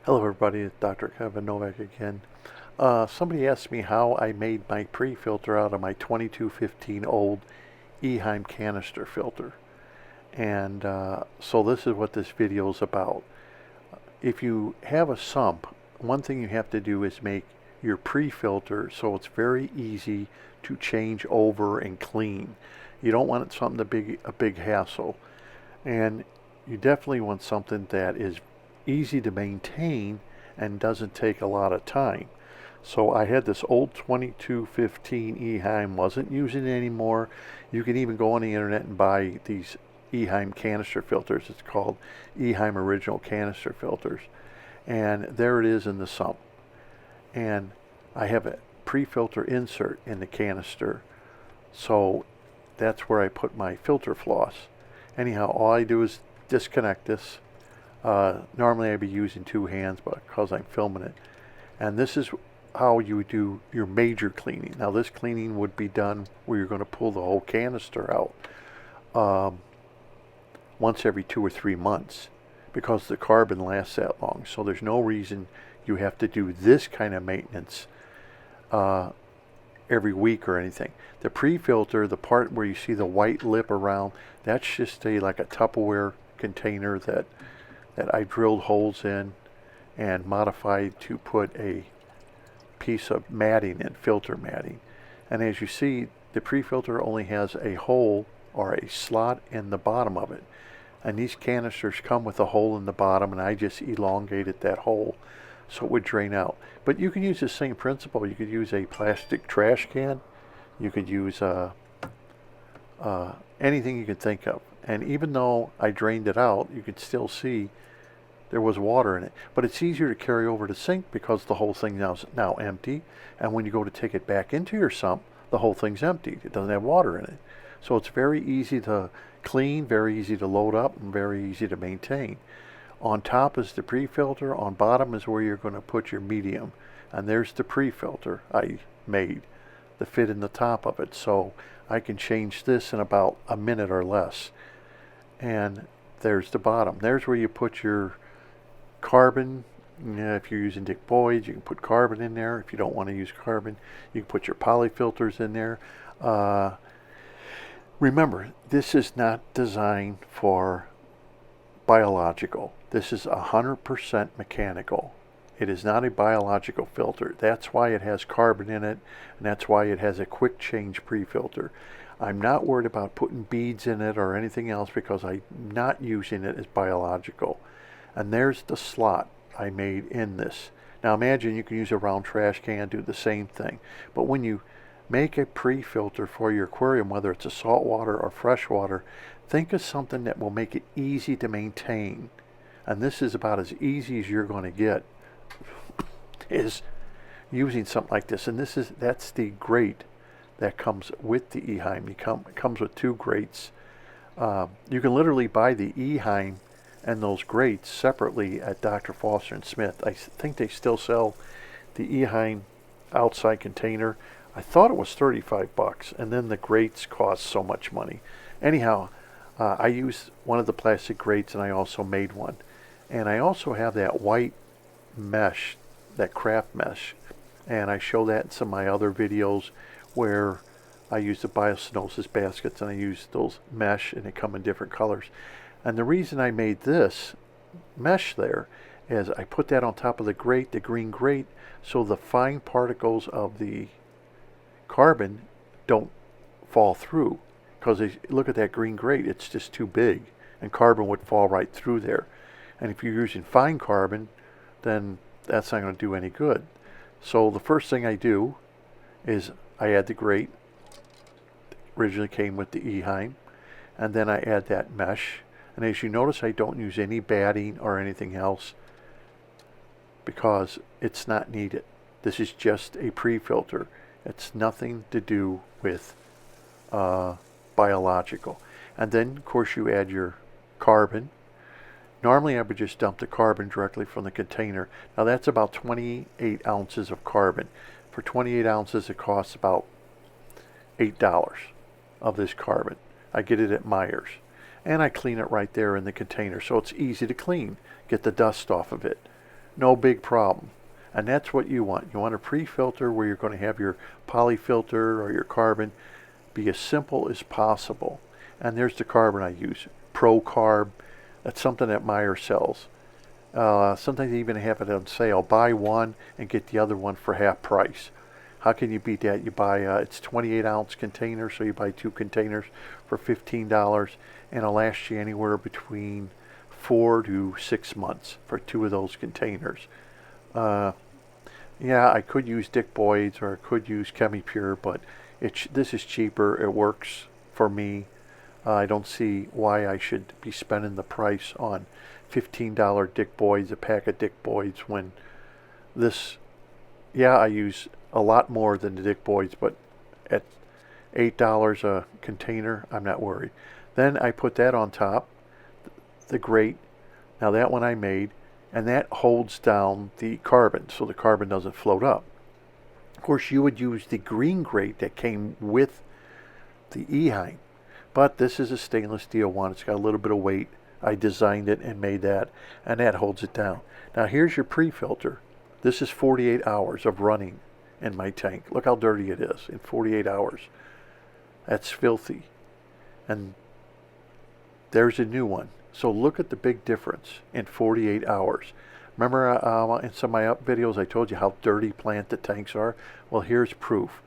Hello everybody, it's Dr. Kevin Novak again. Somebody asked me how I made my pre-filter out of my 2215 old Eheim canister filter. And so this is what this video is about. If you have a sump, one thing you have to do is make your pre-filter so it's very easy to change over and clean. You don't want something a big hassle. And you definitely want something that is easy to maintain and doesn't take a lot of time. So I had this old 2215 Eheim, wasn't using it anymore. You can even go on the internet and buy these Eheim canister filters. It's called Eheim original canister filters. And there it is in the sump. And I have a pre-filter insert in the canister. So that's where I put my filter floss. Anyhow, all I do is disconnect this. Normally I'd be using two hands, but because I'm filming it. And this is how you do your major cleaning. Now this cleaning would be done where you're going to pull the whole canister out once every 2 or 3 months because the carbon lasts that long. So there's no reason you have to do this kind of maintenance every week or anything. The pre-filter, the part where you see the white lip around, that's just like a Tupperware container that I drilled holes in and modified to put a piece of matting in, filter matting. And as you see, the pre-filter only has a hole or a slot in the bottom of it. And these canisters come with a hole in the bottom, and I just elongated that hole so it would drain out. But you can use the same principle. You could use a plastic trash can. You could use anything you could think of. And even though I drained it out, you could still see there was water in it. But it's easier to carry over to sink because the whole thing is now empty. And when you go to take it back into your sump, the whole thing's empty. It doesn't have water in it. So it's very easy to clean, very easy to load up, and very easy to maintain. On top is the pre-filter. On bottom is where you're going to put your medium. And there's the pre-filter I made, the fit in the top of it. So I can change this in about a minute or less. And there's the bottom. There's where you put your carbon. If you're using Dick Boyd's, you can put carbon in there. If you don't want to use carbon, you can put your polyfilters in there. Remember, this is not designed for biological. This is 100% mechanical. It is not a biological filter. That's why it has carbon in it, and that's why it has a quick change pre-filter. I'm not worried about putting beads in it or anything else because I'm not using it as biological. And there's the slot I made in this. Now imagine you can use a round trash can, do the same thing. But when you make a pre-filter for your aquarium, whether it's a saltwater or freshwater, think of something that will make it easy to maintain. And this is about as easy as you're going to get, is using something like this. And that's the grate that comes with the Eheim. It comes with two grates. You can literally buy the Eheim and those grates separately at Dr. Foster and Smith. I think they still sell the Eheim outside container. I thought it was 35 bucks, and then the grates cost so much money. Anyhow, I used one of the plastic grates, and I also made one. And I also have that white mesh, that craft mesh, and I show that in some of my other videos where I use the biocenosis baskets and I use those mesh, and they come in different colors. And the reason I made this mesh there is I put that on top of the grate, the green grate, so the fine particles of the carbon don't fall through. Because look at that green grate, it's just too big, and carbon would fall right through there. And if you're using fine carbon, then that's not going to do any good. So the first thing I do is I add the grate. Originally came with the Eheim, and then I add that mesh. And as you notice, I don't use any batting or anything else because it's not needed. This is just a pre-filter. It's nothing to do with biological. And then, of course, you add your carbon. Normally, I would just dump the carbon directly from the container. Now, that's about 28 ounces of carbon. For 28 ounces, it costs about $8 of this carbon. I get it at Myers. And I clean it right there in the container, so it's easy to clean. Get the dust off of it. no big problem. And that's what you want. You want a pre-filter where you're going to have your polyfilter or your carbon be as simple as possible. And there's the carbon I use, Pro Carb. That's something that Meyer sells. Sometimes they even have it on sale. Buy one and get the other one for half price. How can you beat that? You buy, it's 28 ounce container, so you buy 2 containers for $15, and it'll last you anywhere between 4 to 6 months for 2 of those containers. Yeah, I could use Dick Boyd's or I could use ChemiPure, but this is cheaper. It works for me. I don't see why I should be spending the price on $15 Dick Boyd's, a pack of Dick Boyd's, when this, yeah, I use a lot more than the Dick Boyd's, but at $8 a container, I'm not worried. Then I put that on top, the grate. Now that one I made, and that holds down the carbon, so the carbon doesn't float up. Of course, you would use the green grate that came with the Eheim, but this is a stainless steel one. It's got a little bit of weight. I designed it and made that, and that holds it down. Now here's your pre-filter. This is 48 hours of running in my tank. Look how dirty it is in 48 hours. That's filthy. And there's a new one. So look at the big difference in 48 hours. Remember in some of my up videos I told you how dirty planted tanks are? Well, here's proof.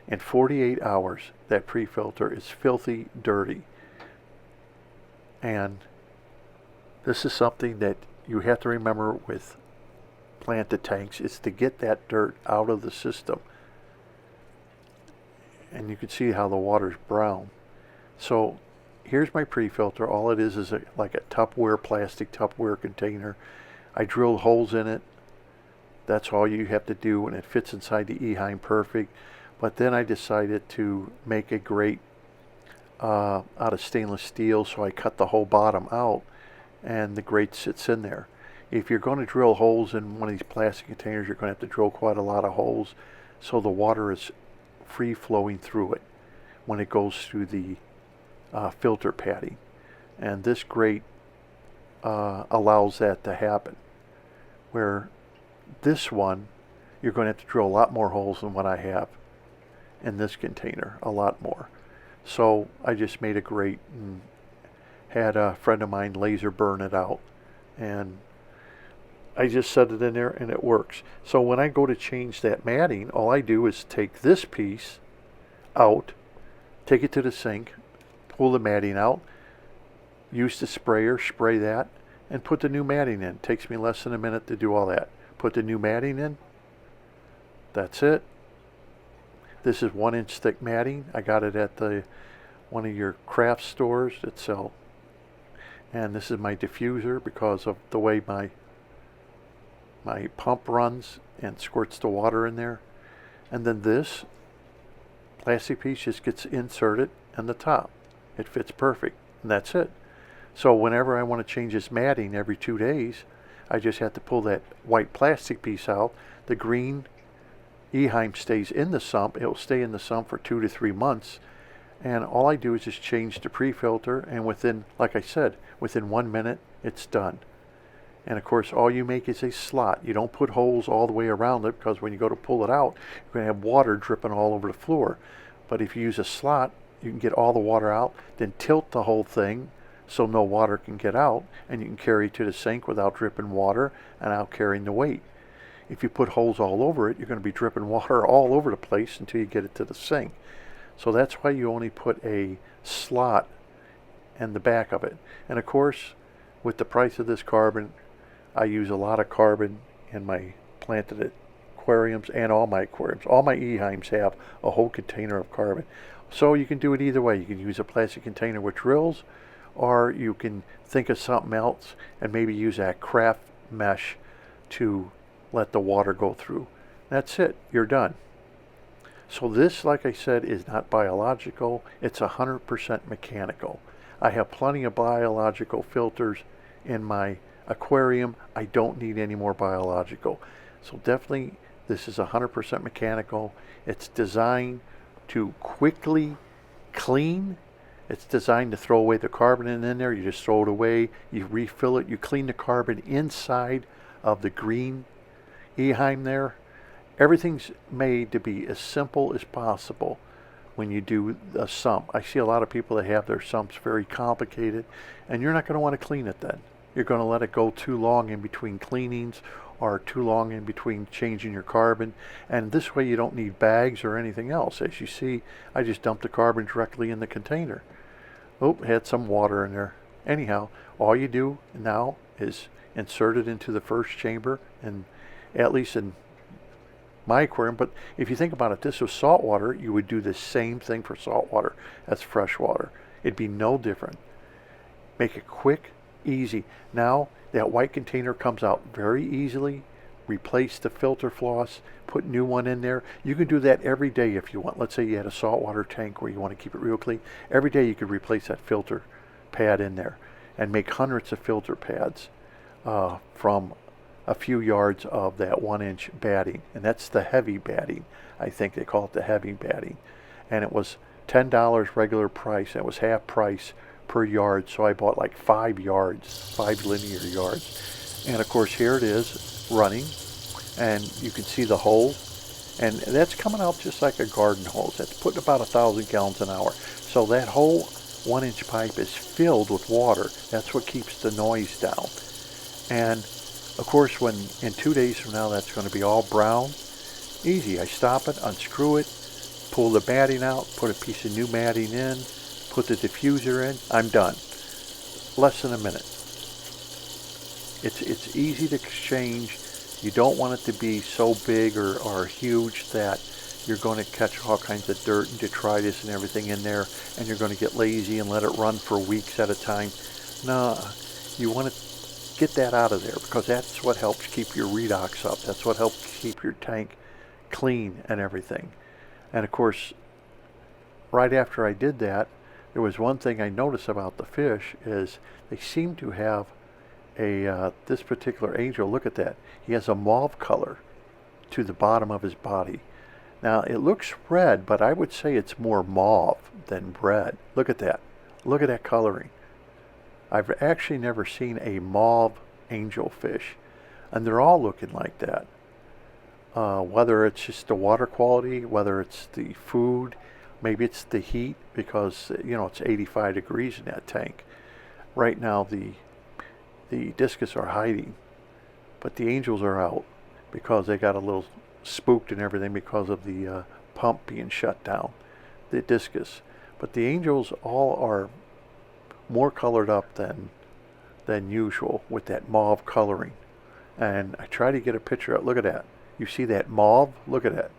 In 48 hours, that pre-filter is filthy dirty. And this is something that you have to remember with planted tanks, is to get that dirt out of the system. And you can see how the water's brown. So here's my pre-filter. All it is like a Tupperware, plastic Tupperware container. I drilled holes in it. That's all you have to do, and it fits inside the Eheim perfect. But then I decided to make a grate out of stainless steel, so I cut the whole bottom out, and the grate sits in there. If you're going to drill holes in one of these plastic containers, you're going to have to drill quite a lot of holes, so the water is free flowing through it when it goes through the filter padding. And this grate allows that to happen. Where this one, you're going to have to drill a lot more holes than what I have in this container, a lot more. So I just made a grate and had a friend of mine laser burn it out, and I just set it in there and it works. So when I go to change that matting, all I do is take this piece out, take it to the sink, pull the matting out, use the sprayer, spray that, and put the new matting in. It takes me less than a minute to do all that. Put the new matting in. That's it. This is 1-inch thick matting. I got it at one of your craft stores that sell. And this is my diffuser because of the way my pump runs and squirts the water in there. And then this plastic piece just gets inserted in the top. It fits perfect, and that's it. So whenever I want to change this matting every 2 days, I just have to pull that white plastic piece out. The green Eheim stays in the sump. It'll stay in the sump for 2 to 3 months. And all I do is just change the pre-filter, and within, like I said, within 1 minute, it's done. And of course, all you make is a slot. You don't put holes all the way around it, because when you go to pull it out, you're going to have water dripping all over the floor. But if you use a slot, you can get all the water out, then tilt the whole thing so no water can get out, and you can carry it to the sink without dripping water and out carrying the weight. If you put holes all over it, you're going to be dripping water all over the place until you get it to the sink. So that's why you only put a slot in the back of it. And of course, with the price of this carbon, I use a lot of carbon in my planted aquariums and all my aquariums. All my Eheims have a whole container of carbon. So you can do it either way. You can use a plastic container with drills, or you can think of something else and maybe use that craft mesh to let the water go through. That's it. You're done. So this, like I said, is not biological. It's 100% mechanical. I have plenty of biological filters in my aquarium. I don't need any more biological. So definitely this is 100% mechanical. It's designed to quickly clean. It's designed to throw away the carbon in there. You just throw it away. You refill it. You clean the carbon inside of the green Eheim there. Everything's made to be as simple as possible when you do a sump. I see a lot of people that have their sumps very complicated, and you're not going to want to clean it then. You're going to let it go too long in between cleanings or too long in between changing your carbon, and this way you don't need bags or anything else. As you see, I just dumped the carbon directly in the container. Oh, had some water in there. Anyhow, all you do now is insert it into the first chamber, and at least in my aquarium, but if you think about it, this was salt water, you would do the same thing for salt water as fresh water. It'd be no different. Make it quick, easy. Now that white container comes out very easily. Replace the filter floss, put new one in there. You can do that every day if you want. Let's say you had a saltwater tank where you want to keep it real clean. Every day you could replace that filter pad in there and make hundreds of filter pads from a few yards of that 1-inch batting, and that's the heavy batting. I think they call it the heavy batting, and it was $10 regular price. And it was half price per yard, so I bought like 5 yards, 5 linear yards. And of course here it is running, and you can see the hole, and that's coming out just like a garden hose. That's putting about 1,000 gallons an hour. So that whole 1-inch pipe is filled with water. That's what keeps the noise down. And of course, when in 2 days from now that's going to be all brown, easy. I stop it, unscrew it, pull the matting out, put a piece of new matting in, put the diffuser in, I'm done. Less than a minute. It's easy to exchange. You don't want it to be so big or huge that you're going to catch all kinds of dirt and detritus and everything in there, and you're going to get lazy and let it run for weeks at a time. No, you want to get that out of there, because that's what helps keep your redox up. That's what helps keep your tank clean and everything. And of course, right after I did that, there was one thing I noticed about the fish is they seem to have this particular angel, look at that. He has a mauve color to the bottom of his body. Now it looks red, but I would say it's more mauve than red. Look at that. Look at that coloring. I've actually never seen a mauve angelfish, and they're all looking like that. Whether it's just the water quality, whether it's the food, maybe it's the heat, because it's 85 degrees in that tank. Right now the discus are hiding, but the angels are out because they got a little spooked and everything because of the pump being shut down, the discus. But the angels all are more colored up than usual with that mauve coloring. And I try to get a picture of it. Look at that. You see that mauve? Look at that.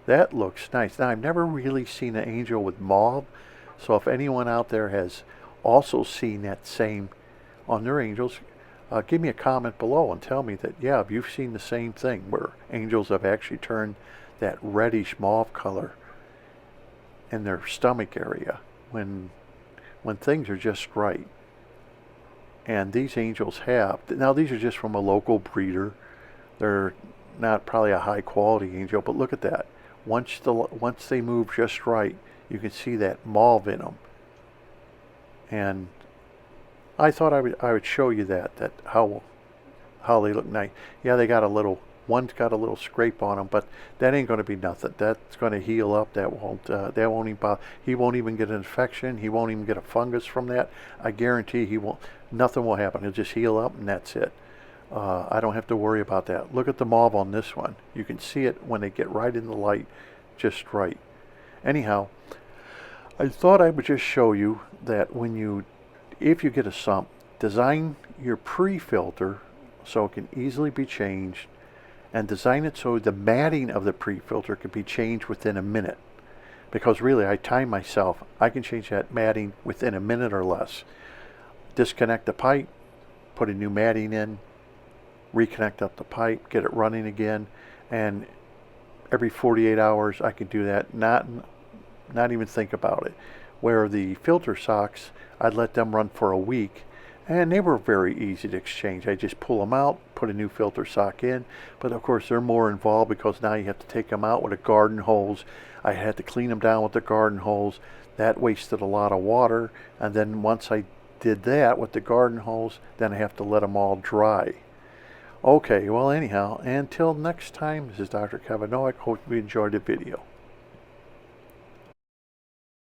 That looks nice. Now, I've never really seen an angel with mauve, so if anyone out there has also seen that same on their angels, give me a comment below and tell me that, yeah, if you've seen the same thing where angels have actually turned that reddish mauve color in their stomach area when things are just right. And these angels have. Now these are just from a local breeder. They're not probably a high quality angel, but look at that. Once they move just right, you can see that mauve in them. And I thought I would show you that how they look nice. Yeah, they got one's got a little scrape on them, but that ain't going to be nothing. That's going to heal up. That won't even bother. He won't even get an infection. He won't even get a fungus from that. I guarantee he won't. Nothing will happen. He'll just heal up, and that's it. I don't have to worry about that. Look at the mauve on this one. You can see it when they get right in the light, just right. Anyhow, I thought I would just show you that if you get a sump, design your pre-filter so it can easily be changed, and design it so the matting of the pre-filter can be changed within a minute. Because really, I time myself. I can change that matting within a minute or less. Disconnect the pipe, put a new matting in, reconnect up the pipe, get it running again, and every 48 hours I can do that, not even think about it. Where the filter socks, I'd let them run for a week, and they were very easy to exchange. I just pull them out, put a new filter sock in, but of course they're more involved because now you have to take them out with a garden hose. I had to clean them down with the garden hose. That wasted a lot of water, and then once I did that with the garden hose, then I have to let them all dry. Okay, well anyhow, until next time, this is Dr. Kevin Novak. Hope you enjoyed the video.